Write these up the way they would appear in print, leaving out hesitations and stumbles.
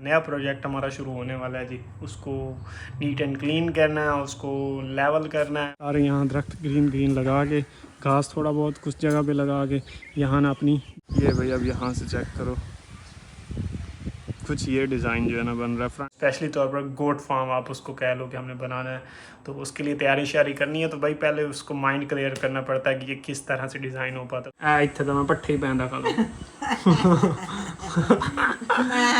नया प्रोजेक्ट हमारा शुरू होने वाला है जी। उसको नीट एंड क्लीन करना है, उसको लेवल करना है। सारे यहाँ दरख्त ग्रीन ग्रीन लगा के, घास थोड़ा बहुत कुछ जगह पे लगा के, यहाँ ना अपनी ये भाई अब यहाँ से चेक करो, कुछ ये डिज़ाइन जो है ना बन रहा है। स्पेशली तौर पर गोट फार्म आप उसको कह लो कि हमने बनाना है, तो उसके लिए तैयारी शारी करनी है। तो भाई पहले उसको माइंड क्लियर करना पड़ता है कि ये किस तरह से डिज़ाइन हो पाता है। इतने तो मैं पट्ठे ही पहनता खा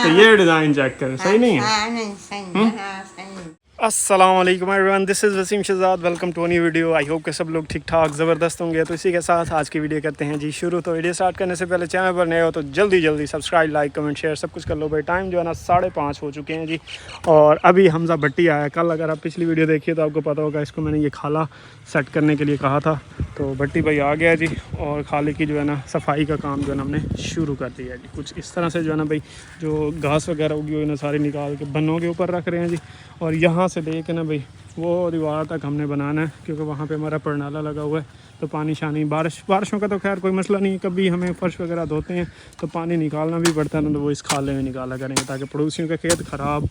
तो ये डिज़ाइन चेक करें, सही नहीं है? अस्सलाम वालेकुम everyone, this is Wasim Shahzad, welcome to new video. I hope के सब लोग ठीक ठाक ज़बरदस्त होंगे। तो इसी के साथ आज की वीडियो करते हैं जी शुरू। तो वीडियो स्टार्ट करने से पहले चैनल पर नए हो तो जल्दी सब्सक्राइब, लाइक, कमेंट, शेयर सब कुछ कर लो भाई। टाइम जो है ना 5:30 हो चुके हैं जी। और अभी हमजा भट्टी आया कल। अगर आप पिछली वीडियो देखिए तो आपको पता होगा, इसको मैंने ये खाला सेट करने के लिए कहा था। तो भट्टी भाई आ गया जी, और खाले की जो है ना सफाई का काम जो है ना हमने शुरू कर दिया जी। कुछ इस तरह से जो है ना भाई, जो घास वगैरह उगी हुई ना सारी निकाल के बन्नों के ऊपर रख रहे हैं जी। और यहाँ से ले के ना भाई वो दीवार तक हमने बनाना है, क्योंकि वहाँ पे हमारा परनाला लगा हुआ है। तो पानी शानी बारिशों का तो खैर कोई मसला नहीं है। कभी हमें फर्श वगैरह धोते हैं तो पानी निकालना भी पड़ता है ना, तो वो इस खाले में निकाला करेंगे ताकि पड़ोसियों का खेत ख़राब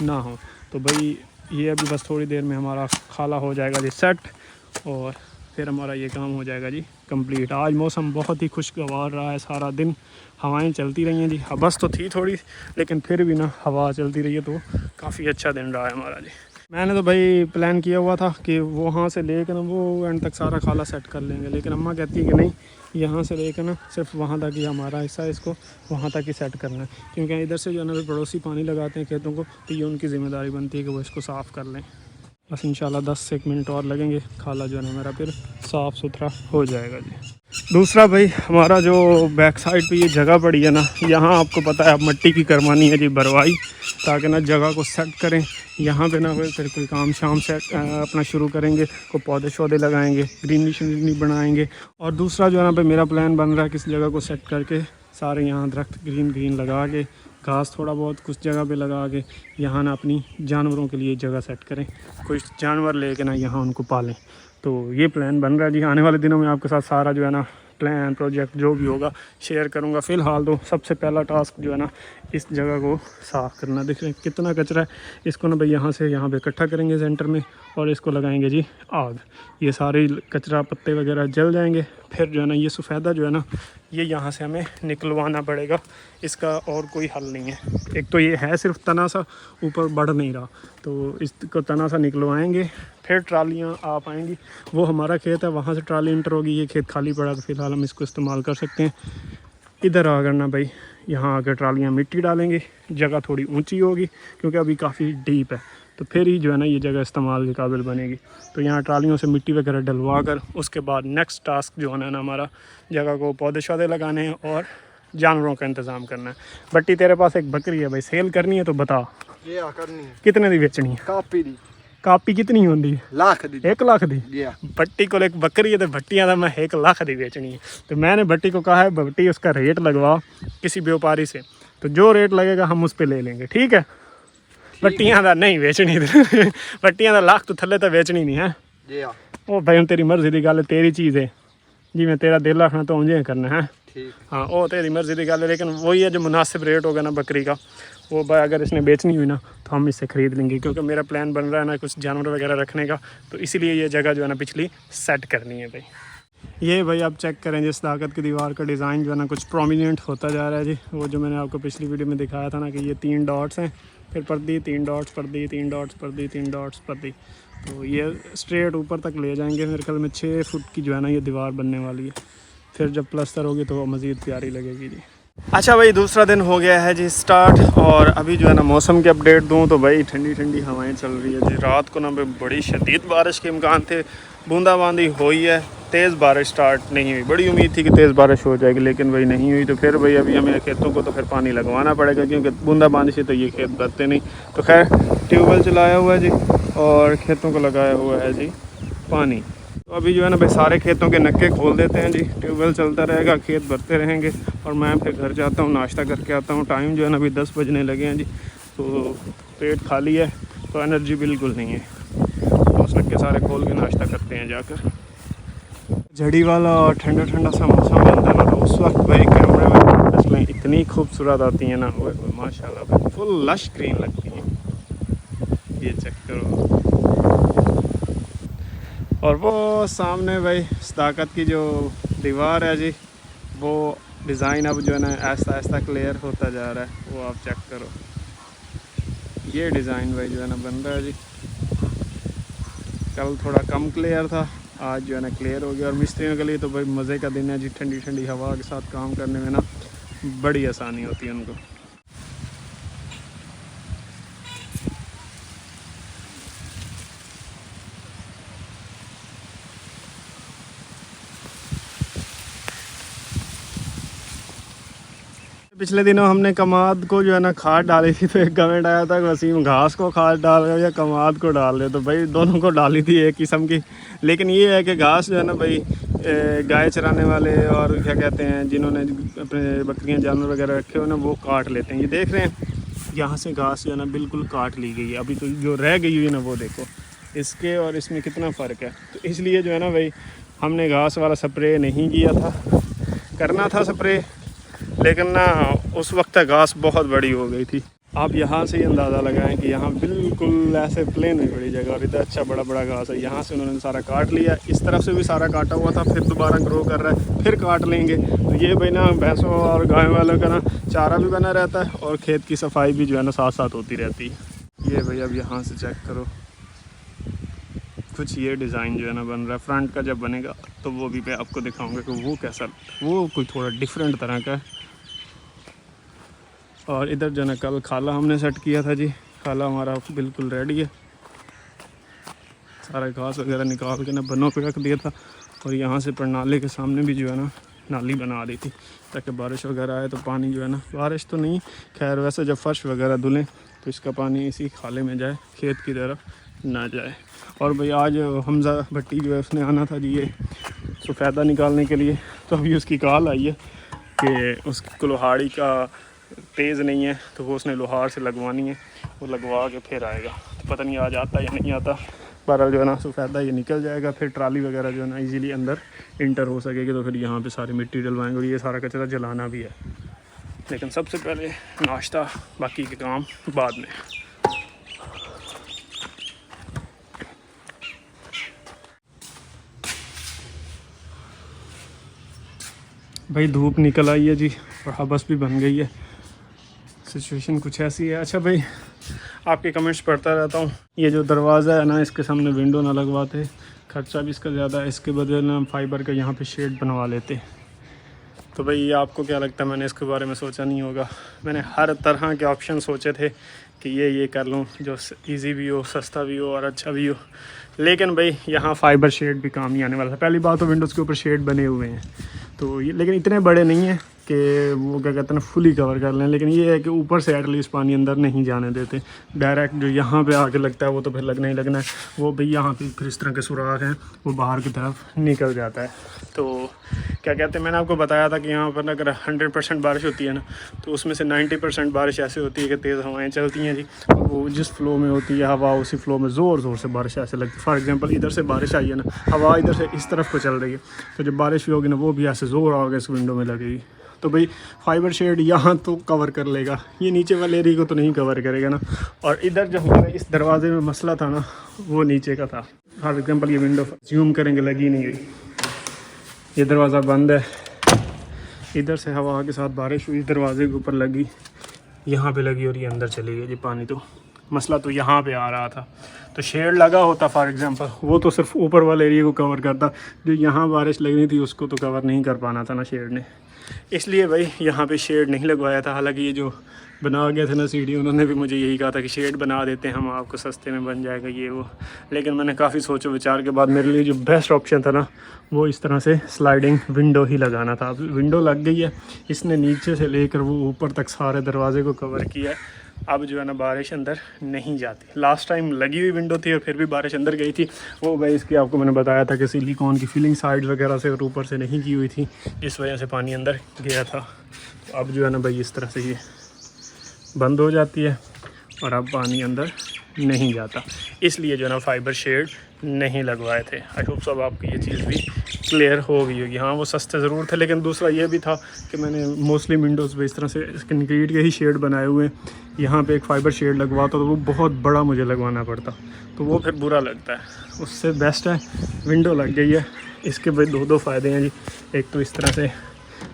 ना हो। तो भाई ये अभी बस थोड़ी देर में हमारा खाला हो जाएगा जी सेट, और फिर हमारा ये काम हो जाएगा जी कंप्लीट। आज मौसम बहुत ही खुशगवार रहा है, सारा दिन हवाएं चलती रही हैं जी। बस तो थी थोड़ी, लेकिन फिर भी ना हवा चलती रही है, तो काफ़ी अच्छा दिन रहा है हमारा जी। मैंने तो भाई प्लान किया हुआ था कि वहाँ से लेकर ना वो एंड तक सारा खाला सेट कर लेंगे, लेकिन अम्मा कहती है कि नहीं, यहाँ से लेकर ना सिर्फ वहाँ तक ही हमारा हिस्सा है, इसको वहाँ तक ही सेट करना है। क्योंकि इधर से जो है ना पड़ोसी पानी लगाते हैं खेतों को, तो ये उनकी ज़िम्मेदारी बनती है कि वो इसको साफ़ कर लें। बस इंशाल्लाह 10 से 1 मिनट और लगेंगे, खाला जो है ना मेरा फिर साफ़ सुथरा हो जाएगा जी। दूसरा भाई हमारा जो बैक साइड पे ये जगह पड़ी है ना, यहाँ आपको पता है अब मिट्टी की करवानी है जी भरवाई, ताकि ना जगह को सेट करें। यहाँ पे ना फिर कोई काम शाम से अपना शुरू करेंगे, को पौधे शौधे लगाएंगे, ग्रीनरी बनाएंगे। और दूसरा जो है ना भाई मेरा प्लान बन रहा है किस जगह को सेट करके सारे यहाँ दरख्त ग्रीन ग्रीन लगा के, घास थोड़ा बहुत कुछ जगह पे लगा के, यहाँ ना अपनी जानवरों के लिए जगह सेट करें, कुछ जानवर लेके ना यहाँ उनको पालें। तो ये प्लान बन रहा है जी। आने वाले दिनों में आपके साथ सारा जो है ना प्लान प्रोजेक्ट जो भी होगा शेयर करूँगा। फ़िलहाल तो सबसे पहला टास्क जो है ना इस जगह को साफ़ करना। देख रहे हैं कितना कचरा है, इसको ना भाई यहाँ से यहाँ पे इकट्ठा करेंगे सेंटर में, और इसको लगाएंगे जी आग। ये सारे कचरा पत्ते वगैरह जल जाएंगे। फिर जो है ना ये सफ़ेदा जो है ना ये यहाँ से हमें निकलवाना पड़ेगा, इसका और कोई हल नहीं है। एक तो ये है सिर्फ तना सा ऊपर बढ़ नहीं रहा, तो इसको तना सा निकलवाएंगे। फिर ट्रालियाँ आ पाएंगी, वो हमारा खेत है, वहाँ से ट्राली इंटर होगी। ये खेत खाली पड़ा तो फ़िलहाल हम इसको इस्तेमाल कर सकते हैं। इधर आकर ना भाई यहाँ आकर ट्रालियाँ मिट्टी डालेंगे, जगह थोड़ी ऊंची होगी क्योंकि अभी काफ़ी डीप है, तो फिर ही जो है ना ये जगह इस्तेमाल के काबिल बनेगी। तो यहाँ ट्रालियों से मिट्टी वगैरह डलवा कर उसके बाद नेक्स्ट टास्क जो है ना हमारा जगह को पौधे शौधे लगाने हैं और जानवरों का इंतज़ाम करना है। बट्टी तेरे पास एक बकरी है भाई, सेल करनी है तो बता। ये करनी है। कितने दी बेचनी है? कापी दी। कापी कितनी होंगी? लाख दी। 1 लाख दी। भट्टी को एक बकरी है तो भट्टियाँ मैं 1 लाख दी बेचनी है। तो मैंने भट्टी को कहा है भट्टी उसका रेट लगवा किसी व्यापारी से, तो जो रेट लगेगा हम उस पर ले लेंगे, ठीक है? भट्टियाँ का नहीं बेचनी भट्टियाँ का लाख तो थले तो बेचनी नहीं है। ओ भाई हम तेरी मर्जी की गल, तेरी चीज़ है जी, मैं तेरा दिल रखना तो मुझे करना है। हाँ वो तेरी मर्जी की गल है, लेकिन वही है जो मुनासिब रेट होगा ना बकरी का, वो भाई अगर इसने बेचनी हुई ना तो हम इससे ख़रीद लेंगे। क्योंकि मेरा प्लान बन रहा है ना कुछ जानवर वगैरह रखने का, तो इसीलिए ये जगह जो है ना पिछली सेट करनी है भाई। ये भाई आप चेक करें जिस ताकत की दीवार का डिज़ाइन जो है ना कुछ प्रोमिनेंट होता जा रहा है जी। वो जो मैंने आपको पिछली वीडियो में दिखाया था ना कि ये 3 डॉट्स हैं, फिर पर्दी 3 डॉट्स, पर्दी 3 डॉट्स, पर्दी 3 डॉट्स, पर्दी। तो ये स्ट्रेट ऊपर तक ले जाएंगे। मेरे ख्याल में 6 फुट की जो है ना ये दीवार बनने वाली है। फिर जब प्लस्तर होगी तो मज़ीद प्यारी लगेगी जी। अच्छा भाई दूसरा दिन हो गया है जी स्टार्ट, और अभी जो है ना मौसम के अपडेट दूँ तो भाई ठंडी ठंडी हवाएं चल रही है जी। रात को ना भाई बड़ी शदीद बारिश के इम्कान थे, बूंदाबांदी हुई है, तेज़ बारिश स्टार्ट नहीं हुई। बड़ी उम्मीद थी कि तेज़ बारिश हो जाएगी, लेकिन भाई नहीं हुई। तो फिर भाई अभी हमें खेतों को तो फिर पानी लगवाना पड़ेगा, क्योंकि बूंदाबांदी से तो ये खेत भरते नहीं। तो खैर ट्यूबवेल चलाया हुआ है जी, और खेतों को लगाया हुआ है जी पानी। तो अभी जो है ना भाई सारे खेतों के नक्के खोल देते हैं जी, ट्यूबवेल चलता रहेगा, खेत भरते रहेंगे, और मैं फिर घर जाता हूँ, नाश्ता करके आता हूँ। टाइम जो है ना अभी 10 बजने लगे हैं जी। तो पेट खाली है तो एनर्जी बिल्कुल नहीं है, तो उस नक्के सारे खोल के नाश्ता करते हैं जाकर। झड़ी वाला और ठंडा ठंडा सा मौसम बनता है ना, तो उस वक्त भाई कैमरे में फूलें इतनी खूबसूरत आती हैं ना, वो माशाल्लाह भाई फुल लश ग्रीन लगती हैं। ये चेक करो। और वो सामने भाई सदाकत की जो दीवार है जी, वो डिज़ाइन अब जो है ना ऐसा ऐसा क्लियर होता जा रहा है, वो आप चेक करो। ये डिज़ाइन भाई जो है ना बन रहा है जी। कल थोड़ा कम क्लियर था, आज जो है ना क्लियर हो गया। और मिस्त्रियों के लिए तो भाई मज़े का दिन है जी, ठंडी ठंडी हवा के साथ काम करने में ना बड़ी आसानी होती है उनको। पिछले दिनों हमने कमाद को जो है ना खाद डाली थी, तो एक कमेंट आया था कि वसीम घास को खाद डाल रहे हो या कमाद को डाल रहे हो। तो भाई दोनों को डाली थी एक किस्म की, लेकिन ये है कि घास जो है ना भाई गाय चराने वाले और क्या कहते हैं जिन्होंने अपने बकरियां जानवर वगैरह रखे हो ना, वो काट लेते हैं। ये देख रहे हैं यहाँ से घास जो है ना बिल्कुल काट ली गई है। अभी तो जो रह गई हुई है ना वो देखो, इसके और इसमें कितना फ़र्क है। तो इसलिए जो है ना भाई हमने घास वाला स्प्रे नहीं किया था, करना था स्प्रे, लेकिन ना उस वक्त घास बहुत बड़ी हो गई थी। आप यहाँ से ही अंदाज़ा लगाएं कि यहाँ बिल्कुल ऐसे प्लेन हुई बड़ी जगह और इधर अच्छा बड़ा बड़ा घास है। यहाँ से उन्होंने सारा काट लिया, इस तरफ से भी सारा काटा हुआ था, फिर दोबारा ग्रो कर रहा है, फिर काट लेंगे। तो ये भाई ना भैंसों और गायों वालों का ना चारा भी बना रहता है और खेत की सफाई भी जो है ना साथ साथ होती रहती है। ये भाई अब यहाँ से चेक करो, कुछ ये डिज़ाइन जो है ना बन रहा है। फ्रंट का जब बनेगा तो वो भी मैं आपको दिखाऊंगा कि वो कैसा, वो कोई थोड़ा डिफरेंट तरह का है। और इधर जो है ना कल खाला हमने सेट किया था जी, खाला हमारा बिल्कुल रेडी है। सारा घास वगैरह निकाल के ना बनों पे रख दिया था, और यहाँ से प्रणाली के सामने भी जो है ना नाली बना दी थी ताकि बारिश वगैरह आए तो पानी जो है ना, बारिश तो नहीं खैर, वैसे जब फर्श वगैरह धुलें तो इसका पानी इसी खाले में जाए, खेत की तरफ ना जाए। और भाई आज हमजा भट्टी जो है उसने आना था जी ये सफ़ेदा निकालने के लिए, तो अभी उसकी कॉल आई है कि उसकी लोहाड़ी का तेज़ नहीं है, तो वो उसने लोहार से लगवानी है, वो लगवा के फिर आएगा। तो पता नहीं आज आता या नहीं आता, पर जो है ना सफ़ेदा ये निकल जाएगा, फिर ट्राली वगैरह जो है ना इजीली अंदर इंटर हो सकेगी। तो फिर यहाँ पे सारी मिट्टी डलवाएंगे और ये सारा कचरा जलाना भी है, लेकिन सबसे पहले नाश्ता, बाकी के काम बाद में। भाई धूप निकल आई है जी और हबस भी बन गई है, सिचुएशन कुछ ऐसी है। अच्छा भाई आपके कमेंट्स पढ़ता रहता हूँ। ये जो दरवाज़ा है ना, इसके सामने विंडो ना लगवाते, खर्चा भी इसका ज़्यादा है, इसके बदले ना फाइबर का यहाँ पे शेड बनवा लेते। तो भाई आपको क्या लगता है, मैंने इसके बारे में सोचा नहीं होगा। मैंने हर तरह के ऑप्शन सोचे थे कि ये कर लूँ जो इजी भी हो, सस्ता भी हो और अच्छा भी हो, लेकिन भाई यहाँ फाइबर शेड भी काम नहीं आने वाला था। पहली बात तो विंडोज़ के ऊपर शेड बने हुए हैं, तो ये लेकिन इतने बड़े नहीं हैं कि वो क्या कहते हैं ना फुली कवर कर लें, लेकिन ये है कि ऊपर से एटलीस्ट पानी अंदर नहीं जाने देते। डायरेक्ट जो यहाँ पे आके लगता है वो तो फिर लगना ही लगना है, वो भी यहाँ पे फिर इस तरह के सुराख हैं, वो बाहर की तरफ निकल जाता है। तो क्या कहते हैं, मैंने आपको बताया था कि यहाँ पर अगर 100% बारिश होती है ना, तो उसमें से 90% बारिश ऐसे होती है कि तेज़ हवाएँ चलती हैं जी, वो जिस फ्लो में होती है हवा, उसी फ्लो में ज़ोर ज़ोर से बारिश ऐसे लगती है। फॉर एग्जांपल इधर से बारिश आई है ना, हवा इधर से इस तरफ को चल रही है, तो जब बारिश भी होगी ना वो भी ऐसे ज़ोर आगे इस विंडो में लगेगी। तो भाई फाइबर शेड यहाँ तो कवर कर लेगा, ये नीचे वाले एरिया को तो नहीं कवर करेगा ना। और इधर जो हमारे इस दरवाजे में मसला था ना, वो नीचे का था। फॉर एग्जांपल ये विंडो ज़ूम करेंगे लगी नहीं हुई, ये दरवाज़ा बंद है, इधर से हवा के साथ बारिश हुई, दरवाजे के ऊपर लगी, यहाँ पे लगी और ये अंदर चली गई जी पानी। तो मसला तो यहाँ पे आ रहा था, तो शेड लगा होता फॉर एग्जांपल, वो तो सिर्फ ऊपर वाले एरिया को कवर करता, जो यहाँ बारिश लगनी थी उसको तो कवर नहीं कर पाना था ना शेड ने, इसलिए भाई यहाँ पे शेड नहीं लगवाया था। हालांकि ये जो बना गए थे ना सीढ़ी, उन्होंने भी मुझे यही कहा था कि शेड बना देते हैं हम आपको, सस्ते में बन जाएगा ये वो, लेकिन मैंने काफ़ी सोचो विचार के बाद मेरे लिए जो बेस्ट ऑप्शन था ना, वो इस तरह से स्लाइडिंग विंडो ही लगाना था। अब विंडो लग गई है, इसने नीचे से लेकर वो ऊपर तक सारे दरवाजे को कवर किया है। अब जो है ना बारिश अंदर नहीं जाती। लास्ट टाइम लगी हुई विंडो थी और फिर भी बारिश अंदर गई थी, वो भाई इसकी आपको मैंने बताया था कि सिलिकॉन की फिलिंग साइड वगैरह से और ऊपर से नहीं की हुई थी, इस वजह से पानी अंदर गया था। तो अब जो है ना भाई इस तरह से ये बंद हो जाती है और अब पानी अंदर नहीं जाता, इसलिए जो है ना फाइबर शेड नहीं लगवाए थे। आई होप सब आपको ये चीज़ भी क्लियर हो गई होगी। हाँ वो सस्ते ज़रूर थे, लेकिन दूसरा ये भी था कि मैंने मोस्टली विंडोज़ पे इस तरह से कंक्रीट के ही शेड बनाए हुए हैं। यहाँ पे एक फाइबर शेड लगवाता तो वो बहुत बड़ा मुझे लगवाना पड़ता, तो वो फिर बुरा लगता है। उससे बेस्ट है विंडो लग गई है। इसके भाई दो फ़ायदे हैं जी। एक तो इस तरह से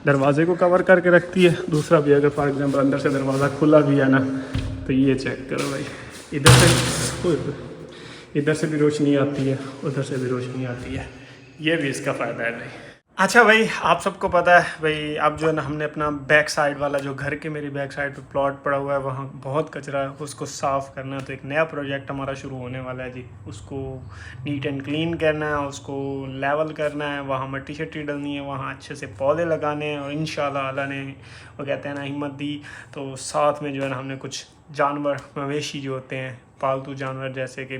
दरवाजे को कवर करके रखती है, दूसरा भी अगर फॉर एग्जांपल अंदर से दरवाज़ा खुला भी है ना, तो ये चेक करो भाई, इधर से भी रोशनी आती है, उधर से भी रोशनी आती है। ये भी इसका फ़ायदा है भाई। अच्छा भाई, आप सबको पता है भाई, अब जो है ना हमने अपना बैक साइड वाला जो घर के मेरी बैक साइड पे प्लॉट पड़ा हुआ है, वहाँ बहुत कचरा है, उसको साफ़ करना है। तो एक नया प्रोजेक्ट हमारा शुरू होने वाला है जी। उसको नीट एंड क्लीन करना है, उसको लेवल करना है, वहाँ मट्टी शट्टी डलनी है, वहाँ अच्छे से पौधे लगाने हैं, और इंशाल्लाह अल्लाह ने वो कहते हैं ना हिम्मत दी, तो साथ में जो है ना हमने कुछ जानवर मवेशी जो होते हैं पालतू जानवर, जैसे कि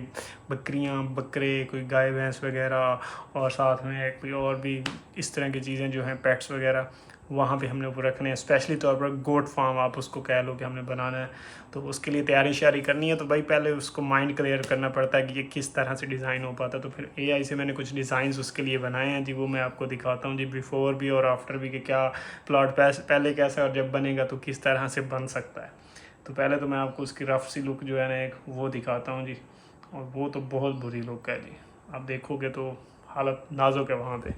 बकरियां, बकरे, कोई गाय भैंस वगैरह, और साथ में कोई और भी इस तरह की चीज़ें जो हैं पेट्स वगैरह, वहाँ पे हमने वो रखने हैं। स्पेशली तौर पर गोट फार्म आप उसको कह लो कि हमने बनाना है, तो उसके लिए तैयारी श्यारी करनी है। तो भाई पहले उसको माइंड क्लियर करना पड़ता है कि ये किस तरह से डिज़ाइन हो पाता है। तो फिर AI से मैंने कुछ डिज़ाइंस उसके लिए बनाए हैं जी, वो मैं आपको दिखाता हूँ जी, बिफ़ोर भी और आफ्टर भी, कि क्या प्लॉट पहले कैसा और जब बनेगा तो किस तरह से बन सकता है। तो पहले तो मैं आपको उसकी रफ सी लुक जो है ना एक वो दिखाता हूँ जी, और वो तो बहुत बुरी लुक है जी। आप देखोगे तो हालत नाजुक है वहाँ पे।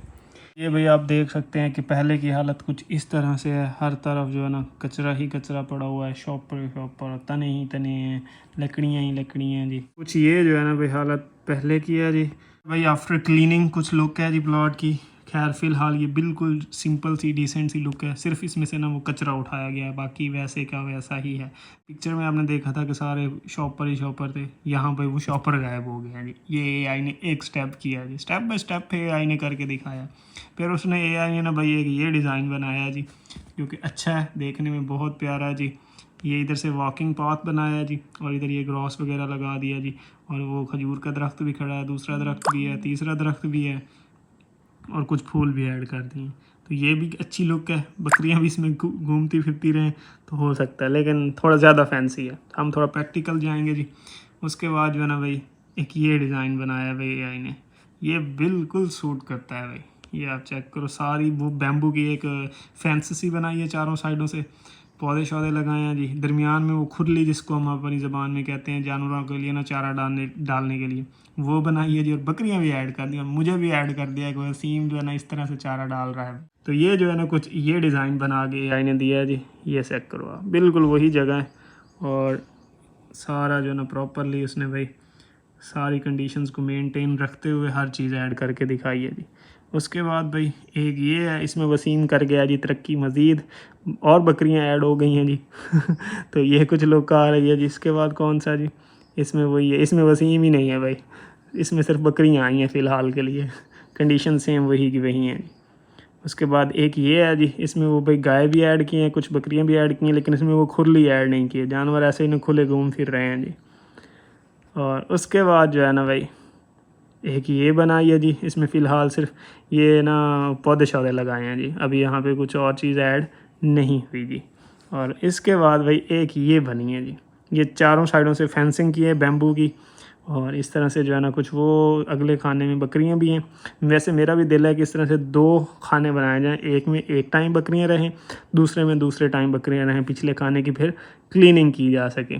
ये भाई आप देख सकते हैं कि पहले की हालत कुछ इस तरह से है। हर तरफ जो है ना कचरा ही कचरा पड़ा हुआ है, शॉप पर तने ही तने हैं, लकड़ियाँ ही लकड़ियाँ हैं जी। कुछ ये जो है ना भाई हालत पहले की है जी। भाई आफ्टर क्लीनिंग कुछ लुक है जी प्लॉट की। खैर फ़िलहाल ये बिल्कुल सिंपल सी डिसेंट सी लुक है, सिर्फ इसमें से ना वो कचरा उठाया गया है, बाकी वैसे का वैसा ही है। पिक्चर में आपने देखा था कि सारे शॉपर थे, यहाँ पे वो शॉपर गायब हो गए हैं जी। ये AI ने एक स्टेप किया जी, स्टेप बाय स्टेप AI ने करके दिखाया। फिर उसने AI ने ना भाई एक ये डिज़ाइन बनाया जी, जो कि अच्छा है, देखने में बहुत प्यारा है जी। ये इधर से वॉकिंग पाथ बनाया है जी, और इधर ये ग्रॉस वगैरह लगा दिया जी, और वो खजूर का दरख्त भी खड़ा है, दूसरा दरख्त भी है, तीसरा दरख्त भी है, और कुछ फूल भी ऐड कर दिए। तो ये भी अच्छी लुक है। बकरियां भी इसमें घूमती फिरती रहें तो हो सकता है, लेकिन थोड़ा ज़्यादा फैंसी है। हम थोड़ा प्रैक्टिकल जाएंगे जी। उसके बाद जो है ना भाई एक ये डिज़ाइन बनाया है भाई AI ने, ये बिल्कुल सूट करता है भाई। ये आप चेक करो, सारी वो बैम्बू की एक फेंस सी बनाई है, चारों साइडों से पौधे शौधे लगाए हैं जी। दरमियान में वो खुरली, जिसको हम अपनी ज़बान में कहते हैं जानवरों के लिए ना चारा डालने के लिए, वो बनाई है जी। और बकरियां भी ऐड कर दी, मुझे भी ऐड कर दिया कि वसीम जो है ना इस तरह से चारा डाल रहा है। तो ये जो है ना कुछ ये डिज़ाइन बना के AI ने दिया है जी। ये चेक करो आप, बिल्कुल वही जगह है, और सारा जो है ना प्रॉपरली उसने भाई सारी कंडीशंस को मेंटेन रखते हुए हर चीज़ ऐड करके दिखाई है जी। उसके बाद भाई एक ये है, इसमें वसीम कर गया जी तरक्की मज़ीद, और बकरियां ऐड हो गई हैं जी। तो ये कुछ लोग कहा रही है जी। इसके बाद कौन सा जी, इसमें वही है, इसमें वसीम ही नहीं है भाई, इसमें सिर्फ बकरियां आई हैं फ़िलहाल के लिए। कंडीशन सेम वही की वही हैं। उसके बाद एक ये है जी, इसमें वो भाई गाय भी ऐड की हैं, कुछ बकरियां भी ऐड की हैं, लेकिन इसमें वो खुरली ऐड नहीं की है, जानवर ऐसे ही ना खुले घूम फिर रहे हैं जी। और उसके बाद जो है ना भाई एक ये बनाई है जी, इसमें फ़िलहाल सिर्फ ये ना पौधे शौधे लगाए हैं जी, अभी यहाँ पे कुछ और चीज़ ऐड नहीं हुई जी। और इसके बाद भाई एक ये बनी है जी, ये चारों साइडों से फेंसिंग की है बैम्बू की, और इस तरह से जो है ना कुछ वो अगले खाने में बकरियां भी हैं। वैसे मेरा भी दिल है कि इस तरह से 2 खाने बनाए जाएं, एक में एक टाइम बकरियां रहें, दूसरे में दूसरे टाइम बकरियां रहें, पिछले खाने की फिर क्लीनिंग की जा सके।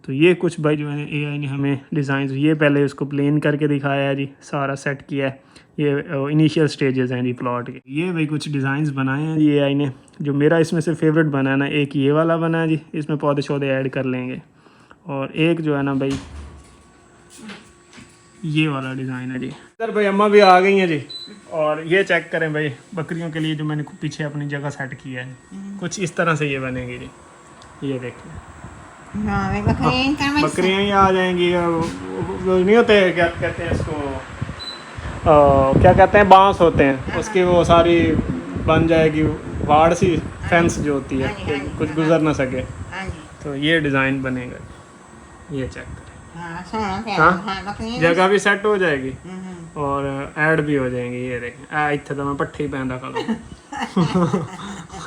तो ये कुछ भाई जो है AI ने हमें डिज़ाइन, ये पहले उसको प्लेन करके दिखाया है जी, सारा सेट किया है। ये इनिशियल स्टेजेस हैं जी प्लॉट के। ये भाई कुछ डिज़ाइंस बनाए हैं जी AI ने, जो मेरा इसमें से फेवरेट बना है ना, एक ये वाला बना है जी, इसमें पौधे शौधे ऐड कर लेंगे, और एक जो है ना भाई ये वाला डिज़ाइन है जी। इधर भाई अम्मा भी आ गई हैं जी, और ये चेक करें भाई बकरियों के लिए जो मैंने पीछे अपनी जगह सेट किया है, कुछ इस तरह से ये बनेगी जी। ये देखिए, बकरियाँ ही आ जाएंगी। वो नहीं होते, क्या कहते हैं इसको, क्या कहते हैं, बांस होते हैं, उसकी वो सारी बन जाएगी वाड़ सी फेंस जो होती है, कुछ गुजर ना सके। तो ये डिज़ाइन बनेगा, ये चेक करें। हाँ, जगह भी सेट हो जाएगी और ऐड भी हो जाएंगी। ये देखें, इतने तो मैं पट्टी पैदा करूँ।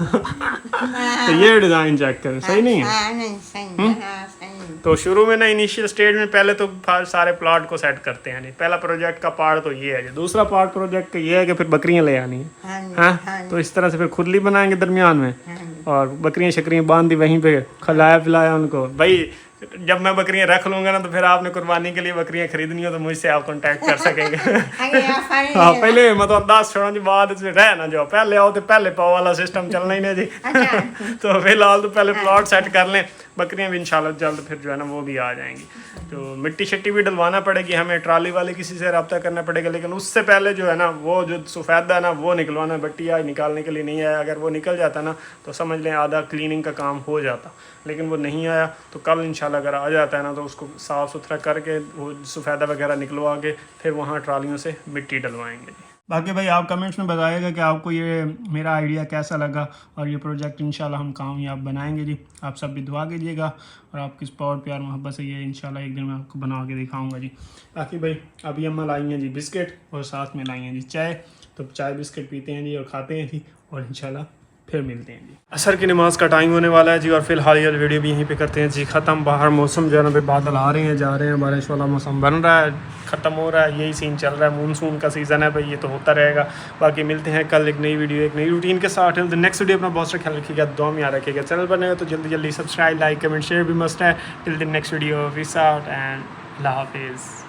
तो ये डिज़ाइन चेक करें, सही नहीं है? हाँ नहीं सही है, हाँ सही है। तो शुरू में ना इनिशियल स्टेज में पहले तो सारे प्लॉट को सेट करते हैं। नहीं, पहला प्रोजेक्ट का पार्ट तो ये है जी। दूसरा पार्ट प्रोजेक्ट का ये है कि फिर बकरियां ले आनी है। हाँ जी, हाँ, हाँ जी, तो इस तरह से फिर खुदली बनाएंगे दरमियान में, हाँ जी। और बकरियां शकरियां बांध दी वहीं पे, खिलाया पिलाया उनको। भाई जब मैं बकरियां रख लूंगा ना तो फिर आपने कुर्बानी के लिए बकरियां खरीदनी हो तो मुझसे आप कांटेक्ट कर सकेंगे। अरे आप फाइल हाँ, पहले मतलब 10 छोड़ो जी, बाद में रह ना जाओ, पहले आओ तो पहले पाओ वाला सिस्टम चलना ही नहीं जी। अच्छा। तो फिलहाल तो पहले प्लॉट सेट कर लें, बकरियां भी इंशाल्लाह जल्द फिर जो है ना वो भी आ जाएंगी। तो मिट्टी शट्टी भी डलवाना पड़ेगी हमें, ट्राली वाले किसी से रब्ता करना पड़ेगा, लेकिन उससे पहले जो है ना वो जो सफ़ेदा है ना वो निकलवाना। बट्टी आज निकालने के लिए नहीं आया, अगर वो निकल जाता ना तो समझ लें आधा क्लीनिंग का काम हो जाता, लेकिन वो नहीं आया। तो कल इंशाल्लाह अगर आ जाता है ना तो उसको साफ़ सुथरा करके वो सफ़ेदा वगैरह निकलवा के फिर वहाँ ट्रालियों से मिट्टी डलवाएंगे जी। बाकी भाई आप कमेंट्स में बताइएगा कि आपको ये मेरा आइडिया कैसा लगा, और ये प्रोजेक्ट इंशाल्लाह हम कामयाब बनाएंगे जी। आप सब भी दुआ कीजिएगा, और आपकी सपोर्ट प्यार मोहब्बत से ये इंशाल्लाह एक दिन मैं आपको बना के दिखाऊंगा जी। बाकी भाई अभी अम्मा लाई हैं जी बिस्किट, और साथ में लाई हैं जी चाय। तो चाय बिस्किट पीते हैं जी और खाते हैं जी, और इंशाल्लाह फिर मिलते हैं जी। असर की नमाज़ का टाइम होने वाला है जी, और फिलहाल ये वीडियो भी यहीं पे करते हैं जी ख़त्म। बाहर मौसम जो है ना, बादल आ रहे हैं जा रहे हैं, बारिश वाला मौसम बन रहा है, ख़त्म हो रहा है, यही सीन चल रहा है। मानसून का सीज़न है भाई, ये तो होता रहेगा। बाकी मिलते हैं कल एक नई वीडियो एक नई रूटीन के साथ। टिल द नेक्स्ट वीडियो अपना बहुत सारा ख्याल रखिएगा, दुआ में याद रखिएगा। चैनल पर नए हो तो जल्दी जल्दी सब्सक्राइब लाइक कमेंट शेयर भी मस्ट है। Till the next video, peace out and अल्लाह हाफिज़।